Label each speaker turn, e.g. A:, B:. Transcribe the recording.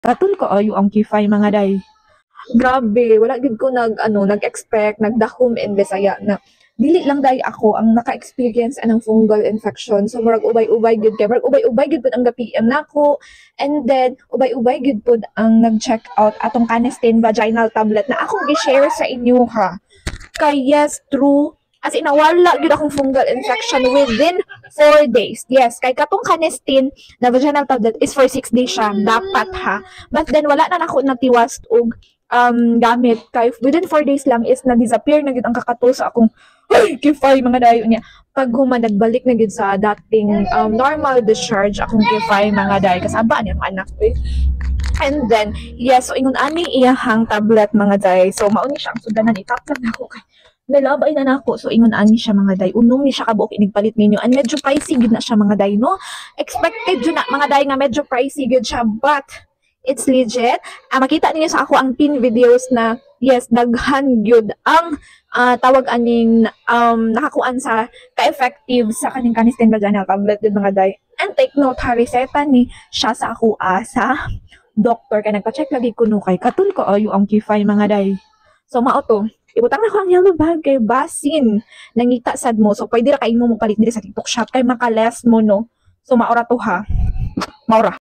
A: Katul ko ayo ang kifay mga day. Grabe, wala gid ko nag-expect, nagdahom in Bisaya na dili lang day ako ang naka-experience anang fungal infection. So murag ubay-ubay gid kay murag ubay-ubay gid pud ang ga-PM nako. And then ubay-ubay gid pud ang nag-check out atong Canesten vaginal tablet na akong gi-share sa inyo ha. Kay yes, true. As in, nawala gid akong fungal infection within 4 days. Yes, kay katong Canesten na vaginal tablet is for 6 days siya. Dapat ha. But then, wala na ako natiwas og gamit. Kay within 4 days lang is na-disappear na gid ang kakatul sa akong kifay mga dayo niya. Pag nagbalik na gid sa dating normal discharge akong kifay mga dayo. Kasaba niya mga anak ko eh. And then, yes, so ingon ani iyahang tablet mga day. So mao ni siya ang sudanan itaplag na ako kay nalabay na nako. So ingon ani siya mga day. Unong ni siya kabuok inigpalit ninyo. And medyo pricey gid na siya mga day, no? Expected jud na mga day nga medyo pricey gid siya, but it's legit. Makita niyo sa ako ang pin videos na yes, daghan gyud ang tawag aning nakakuan sa ka-effective sa kaning Canesten vaginal tablet gyud mga day. And take note, ha, reseta ni siya sa ako sa doktor kay nagpa-check lagi kuno kay katul ko ayo ang kifay mga day. So mao to, ibutang na ko ang yellow bag kay basin nangita sad mo. So pwede ra kay mo palit diri sa TikTok shop kay maka-less mo no. So maora to ha. Maora.